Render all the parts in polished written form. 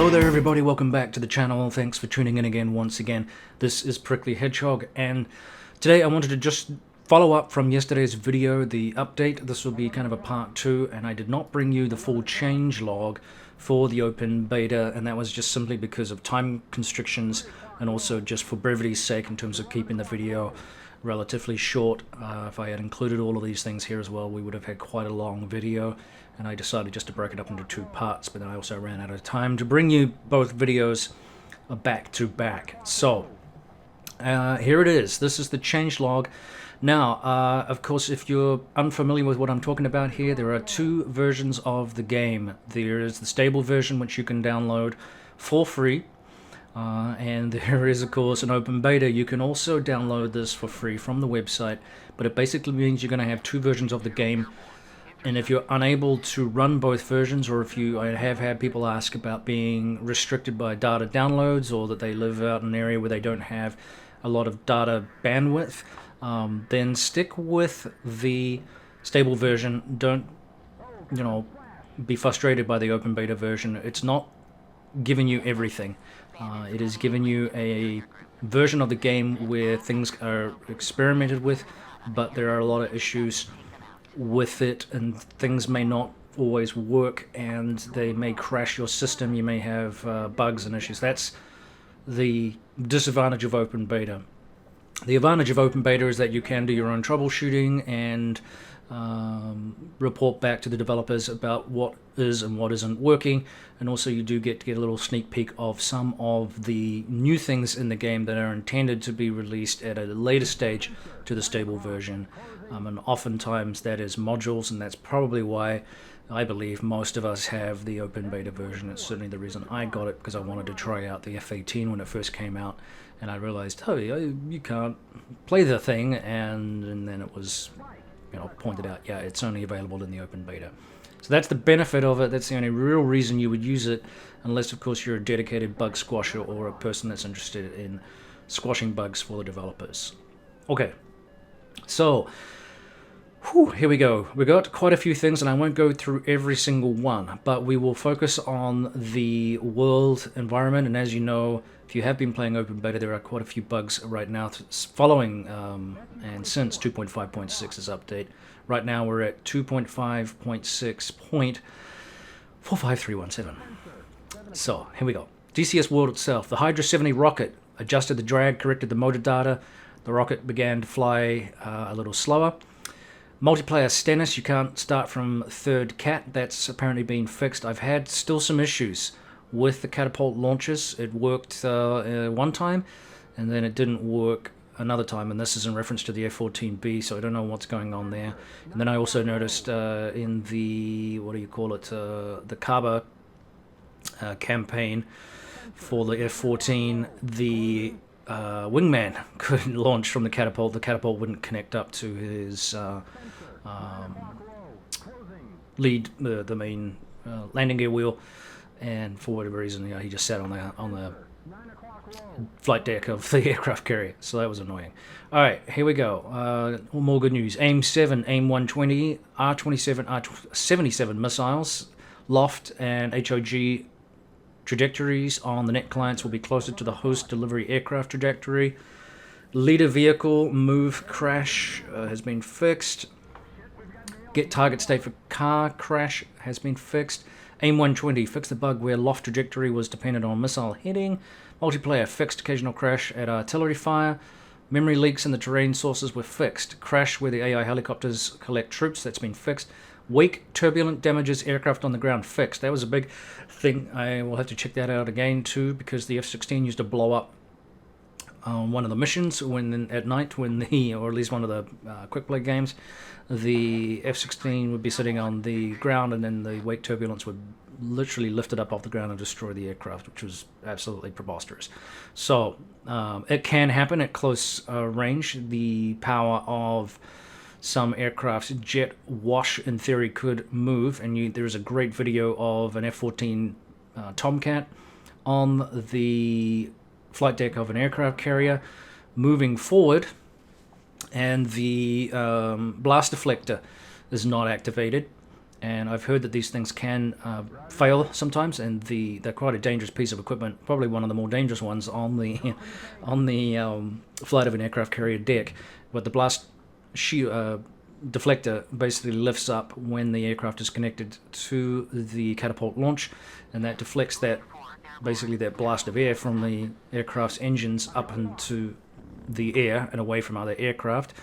Hello there everybody, welcome back to the channel. Thanks for tuning in again once again. This is Prickly Hedgehog, and today I wanted to just follow up from yesterday's video, the update. This will be kind of a part 2, and I did not bring you the full changelog for the open beta, and that was just simply because of time constrictions and also just for brevity's sake in terms of keeping the video relatively short. If I had included all of these things here as well, we would have had quite a long video, and I decided just to break it up into 2 parts, but then I also ran out of time to bring you both videos back to back. So here it is. This is the changelog. Now, of course, if you're unfamiliar with what I'm talking about here, there are 2 versions of the game. There is the stable version, which you can download for free, and there is, of course, an open beta. You can also download this for free from the website, but it basically means you're going to have 2 versions of the game. And if you're unable to run both versions, or if you, I have had people ask about being restricted by data downloads, or that they live out in an area where they don't have a lot of data bandwidth, then stick with the stable version. Don't, be frustrated by the open beta version. It's not giving you everything. It is giving you a version of the game where things are experimented with, but there are a lot of issues with it, and things may not always work, and they may crash your system. You may have bugs and issues. That's the disadvantage of open beta. The advantage of open beta is that you can do your own troubleshooting and report back to the developers about what is and what isn't working, and also you do get a little sneak peek of some of the new things in the game that are intended to be released at a later stage to the stable version. And oftentimes that is modules, and that's probably why I believe most of us have the open beta version. It's certainly the reason I got it, because I wanted to try out the F-18 when it first came out, and I realized, oh, you can't play the thing, and then it was pointed out, yeah, it's only available in the open beta. So that's the benefit of it. That's the only real reason you would use it, unless of course you're a dedicated bug squasher or a person that's interested in squashing bugs for the developers. Okay, so here we go. We got quite a few things, and I won't go through every single one, but we will focus on the world environment. And as you know, if you have been playing open beta, there are quite a few bugs right now following and since 2.5.6's update. Right now we're at 2.5.6.45317. So here we go. DCS world itself. The Hydra 70 rocket adjusted the drag, corrected the motor data. The rocket began to fly a little slower. Multiplayer status, you can't start from 3rd cat. That's apparently been fixed. I've had still some issues with the catapult launches. It worked one time, and then it didn't work another time, and this is in reference to the F-14B, so I don't know what's going on there. And then I also noticed in the, the Kaba campaign for the F-14, the wingman couldn't launch from the catapult. The catapult wouldn't connect up to his lead, the main landing gear wheel, and for whatever reason, he just sat on the flight deck of the aircraft carrier. So that was annoying. All right, here we go. More good news. AIM-7, AIM-120, R-27, R-77 missiles, loft and HOG trajectories on the net clients will be closer to the host delivery aircraft trajectory. Leader vehicle move crash has been fixed. Get target state for car crash has been fixed. AIM-120 fixed the bug where loft trajectory was dependent on missile heading. Multiplayer fixed occasional crash at artillery fire. Memory leaks in the terrain sources were fixed. Crash where the AI helicopters collect troops, that's been fixed. Wake turbulent damages aircraft on the ground, fixed. That was a big thing. I will have to check that out again too, because the F-16 used to blow up on one of the missions at night, when or at least one of the quick play games, the F-16 would be sitting on the ground, and then the wake turbulence would literally lift it up off the ground and destroy the aircraft, which was absolutely preposterous. So it can happen at close range. The power of some aircraft's jet wash, in theory, could move, and there's a great video of an F-14 Tomcat on the flight deck of an aircraft carrier moving forward, and the blast deflector is not activated, and I've heard that these things can fail sometimes, and they're quite a dangerous piece of equipment, probably one of the more dangerous ones on the on the flight of an aircraft carrier deck. But the blast deflector basically lifts up when the aircraft is connected to the catapult launch, and that deflects that blast of air from the aircraft's engines up into the air and away from other aircraft.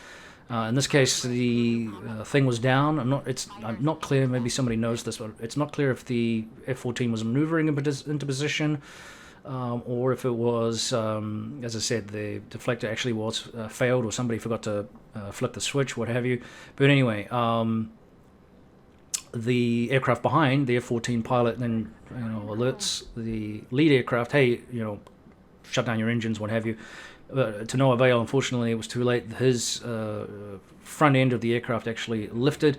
In this case, the thing was down. I'm not clear. Maybe somebody knows this, but it's not clear if the F-14 was maneuvering into position, or if it was, as I said, the deflector actually was failed, or somebody forgot to flip the switch, what have you. But anyway, the aircraft behind the F-14 pilot then alerts the lead aircraft, hey, shut down your engines, what have you. To no avail. Unfortunately, it was too late. His front end of the aircraft actually lifted,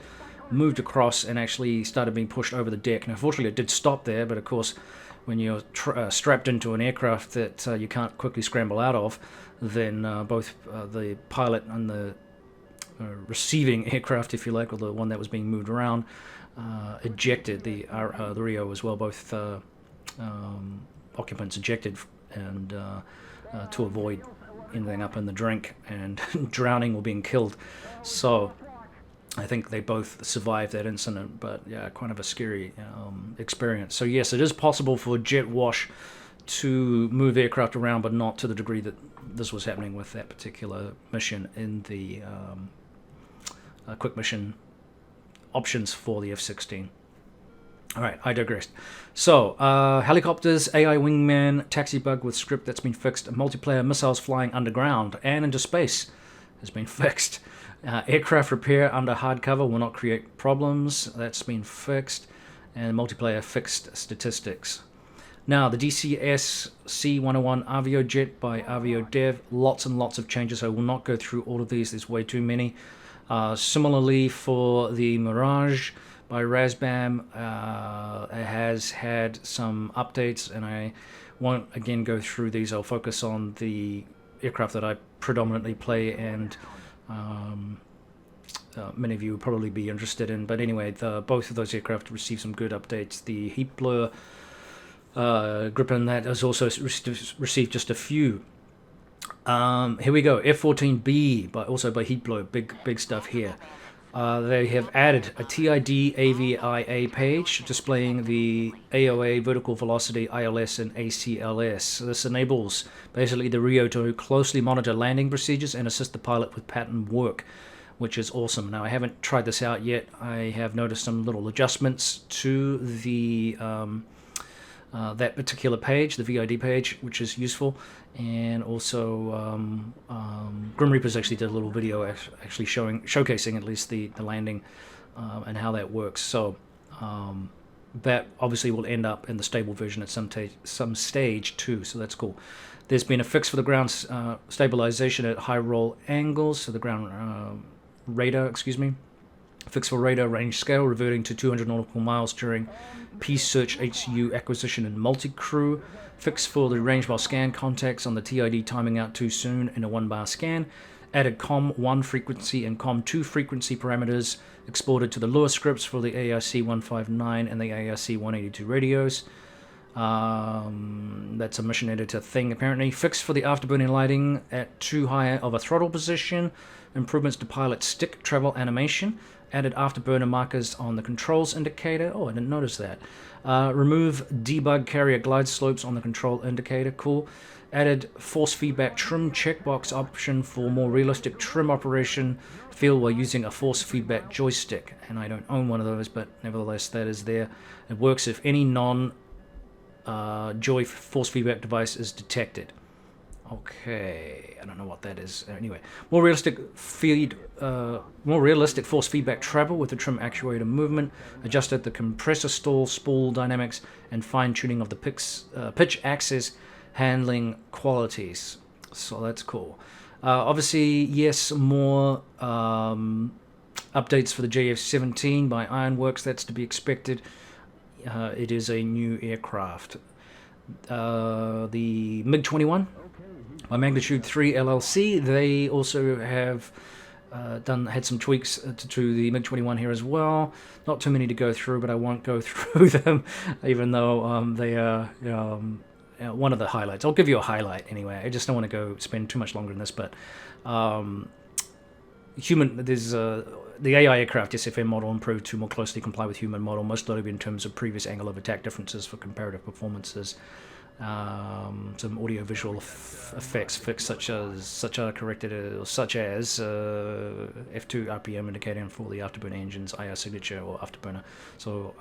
moved across, and actually started being pushed over the deck. Now, unfortunately, it did stop there, but of course, when you're strapped into an aircraft that you can't quickly scramble out of, then both the pilot and the receiving aircraft, if you like, or the one that was being moved around, ejected. The Rio as well, both occupants ejected, and to avoid ending up in the drink and drowning or being killed. So I think they both survived that incident, but yeah, kind of a scary experience. So yes, it is possible for jet wash to move aircraft around, but not to the degree that this was happening with that particular mission in the quick mission options for the F-16. Alright, I digressed. So, helicopters, AI wingman, taxi bug with script that's been fixed, multiplayer missiles flying underground and into space has been fixed. Aircraft repair under hard cover will not create problems, that's been fixed. And multiplayer fixed statistics. Now, the DCS C101 Avio jet by Avio Dev, lots and lots of changes. I will not go through all of these, there's way too many. Similarly, for the Mirage by Razbam, it has had some updates, and I won't again go through these. I'll focus on the aircraft that I predominantly play, and many of you will probably be interested in. But anyway, both of those aircraft received some good updates. The heat blur Gripen that has also received just a few. Here we go, F-14B, also by Heatblow, big stuff here. They have added a TID AVIA page displaying the AOA, vertical velocity, ILS, and ACLS. This enables basically the Rio to closely monitor landing procedures and assist the pilot with pattern work, which is awesome. Now, I haven't tried this out yet. I have noticed some little adjustments to the that particular page, the VID page, which is useful. And also Grim Reapers actually did a little video actually showcasing at least the landing and how that works. So that obviously will end up in the stable version at some stage too, so that's cool. There's been a fix for the ground stabilization at high roll angles, so the ground radar, fix for radar range scale reverting to 200 nautical miles during Peace Search HU acquisition and multi-crew. Fix for the range while scan contacts on the TID timing out too soon in a 1-bar scan. Added COM1 frequency and COM2 frequency parameters exported to the Lua scripts for the AIC-159 and the AIC-182 radios. That's a mission editor thing apparently. Fix for the afterburning lighting at too high of a throttle position. Improvements to pilot stick travel animation. Added afterburner markers on the controls indicator. Oh, I didn't notice that. Remove debug carrier glide slopes on the control indicator. Cool. Added force feedback trim checkbox option for more realistic trim operation feel while using a force feedback joystick. And I don't own one of those, but nevertheless that is there. It works if any non-joy force feedback device is detected. Okay, I don't know what that is. Anyway, more realistic force feedback travel with the trim actuator movement, adjusted the compressor stall spool dynamics, and fine tuning of the pitch axis handling qualities. So that's cool. Obviously, yes, more updates for the JF-17 by Ironworks. That's to be expected. It is a new aircraft. The MiG-21 by Magnitude 3 LLC, they also have had some tweaks to the MiG-21 here as well. Not too many to go through, but I won't go through them, even though they are one of the highlights. I'll give you a highlight anyway. I just don't want to go spend too much longer in this, but there's the AI aircraft SFM model improved to more closely comply with human model, most notably in terms of previous angle of attack differences for comparative performances. Some audio-visual effects fixed, such as F2 RPM indicating for the afterburner engines, IR signature or afterburner. So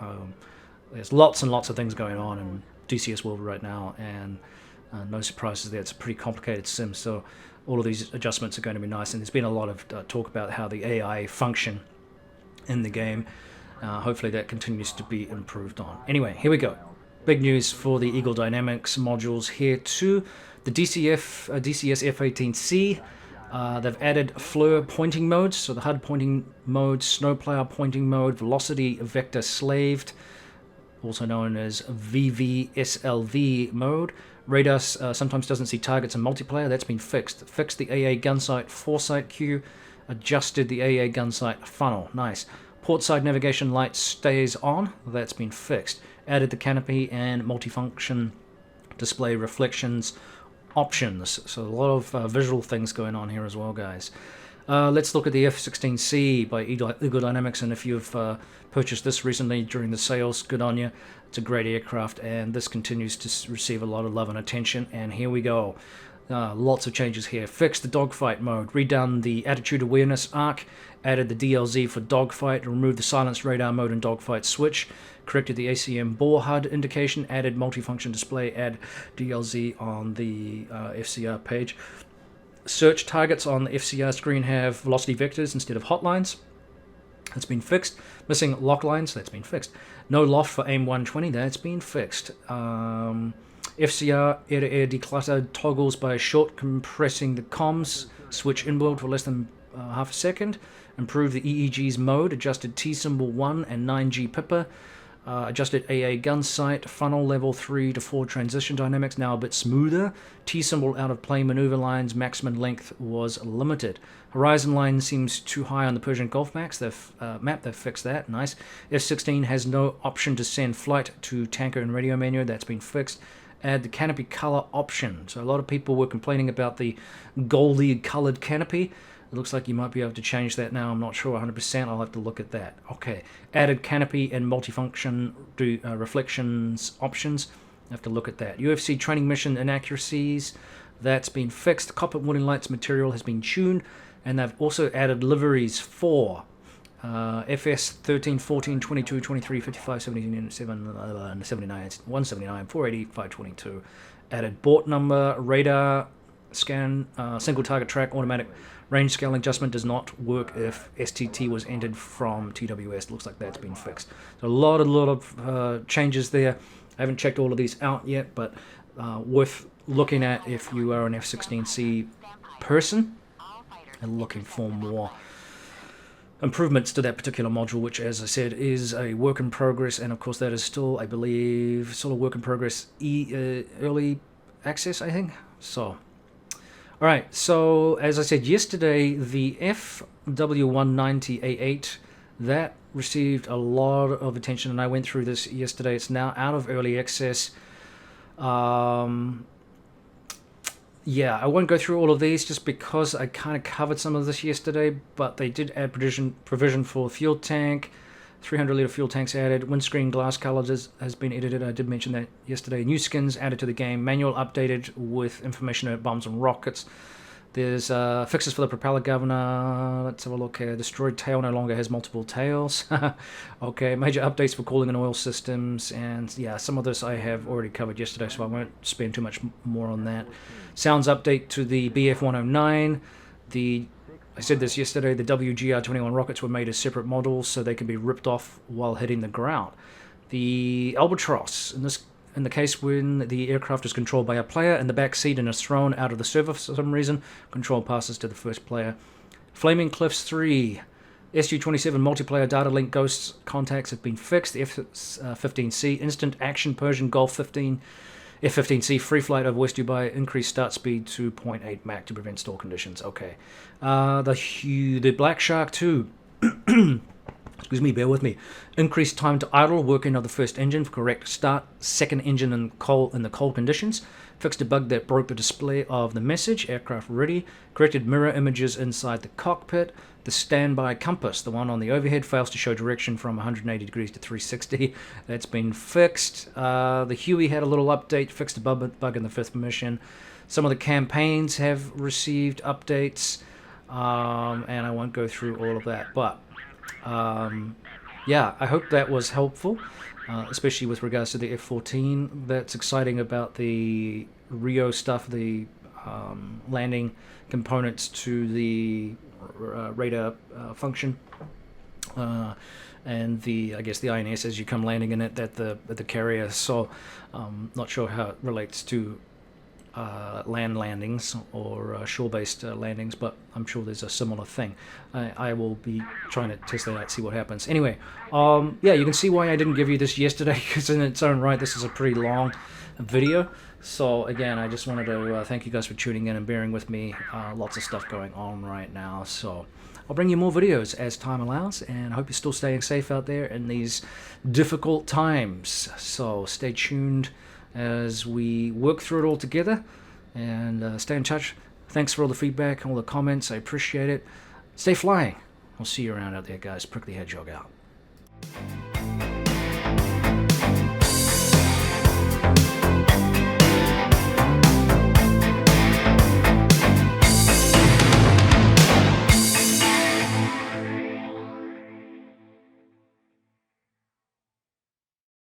there's lots and lots of things going on in DCS world right now, and no surprises there. It's a pretty complicated sim, so all of these adjustments are going to be nice. And there's been a lot of talk about how the AI function in the game. Hopefully that continues to be improved on. Anyway, here we go. Big news for the Eagle Dynamics modules here too. The DCS F-18C, they've added FLIR pointing modes, so the HUD pointing mode, snowplow pointing mode, velocity vector slaved, also known as VVSLV mode. Radar sometimes doesn't see targets in multiplayer. That's been fixed. Fixed the AA gunsight foresight queue, adjusted the AA gunsight funnel. Nice. Port side navigation light stays on. That's been fixed. Added the canopy and multifunction display reflections options. So a lot of visual things going on here as well, guys. Let's look at the F-16C by Eagle Dynamics, and if you've purchased this recently during the sales, good on you. It's a great aircraft, and this continues to receive a lot of love and attention, and here we go. Lots of changes here. Fixed the dogfight mode, redone the attitude awareness arc, added the DLZ for dogfight, removed the silence radar mode and dogfight switch, corrected the ACM bore HUD indication, added multifunction display, add DLZ on the FCR page. Search targets on the FCR screen have velocity vectors instead of hotlines. That's been fixed. Missing lock lines, that's been fixed. No loft for AIM 120, that's been fixed. FCR air-to-air declutter toggles by short compressing the comms switch inbuilt for less than half a second. Improved the EEG's mode, adjusted T-symbol 1 and 9G pipper. Adjusted AA gun sight, funnel level 3 to 4 transition dynamics, now a bit smoother. T-symbol out of play maneuver lines, maximum length was limited. Horizon line seems too high on the Persian Gulf map, they've fixed that, nice. F-16 has no option to send flight to tanker and radio menu, that's been fixed. Add the canopy color option. So a lot of people were complaining about the goldy colored canopy. It looks like you might be able to change that now. I'm not sure 100%. I'll have to look at that. Okay. Added canopy and multifunction reflections options. I have to look at that. UFC training mission inaccuracies. That's been fixed. Cockpit warning lights material has been tuned. And they've also added liveries for FS 13, 14, 22, 23, 55, 17, 79, 179, 480, 522. Added board number, radar, scan, single target track, automatic range scaling adjustment does not work if STT was entered from TWS. Looks like that's been fixed. So a lot of changes there. I haven't checked all of these out yet, but worth looking at if you are an F-16C person and looking for more improvements to that particular module, which, as I said, is a work in progress, and of course that is still, I believe, sort of work in progress early access, I think. So alright, so as I said yesterday, the FW190A8, that received a lot of attention, and I went through this yesterday. It's now out of early access. Yeah, I won't go through all of these just because I kind of covered some of this yesterday, but they did add provision for fuel tank, 300-litre fuel tanks added, windscreen glass colors has been edited, I did mention that yesterday, new skins added to the game, manual updated with information about bombs and rockets. There's fixes for the propeller governor. Let's have a look here. Destroyed tail no longer has multiple tails. Okay, major updates for cooling and oil systems. And yeah, some of this I have already covered yesterday, so I won't spend too much more on that. Sounds update to the BF-109. I said this yesterday, the WGR-21 rockets were made as separate models so they can be ripped off while hitting the ground. The Albatross, in the case when the aircraft is controlled by a player in the back seat and is thrown out of the server for some reason, control passes to the first player. Flaming Cliffs 3, SU-27 multiplayer data link ghosts contacts have been fixed. The F-15C instant action Persian Gulf 15 F-15C free flight over West Dubai, increased start speed to 0.8 Mach to prevent stall conditions. Okay. The Black Shark 2. Excuse me, bear with me. Increased time to idle, working of the first engine for correct start, second engine in the cold conditions. Fixed a bug that broke the display of the message, aircraft ready. Corrected mirror images inside the cockpit. The standby compass, the one on the overhead, fails to show direction from 180 degrees to 360. That's been fixed. The Huey had a little update, fixed a bug in the fifth mission. Some of the campaigns have received updates, and I won't go through all of that, but yeah, I hope that was helpful, especially with regards to the F-14. That's exciting about the Rio stuff, the landing components to the radar function, and I guess the INS as you come landing in it at the carrier. So not sure how it relates to land landings or shore-based landings, but I'm sure there's a similar thing. I will be trying to test that out, see what happens. Anyway, yeah, you can see why I didn't give you this yesterday, because in its own right, this is a pretty long video. So again, I just wanted to thank you guys for tuning in and bearing with me. Lots of stuff going on right now, so I'll bring you more videos as time allows, and I hope you're still staying safe out there in these difficult times. So stay tuned as we work through it all together, and stay in touch. Thanks for all the feedback and all the comments. I appreciate it. Stay flying. I'll see you around out there, guys. Prickly Hedgehog out.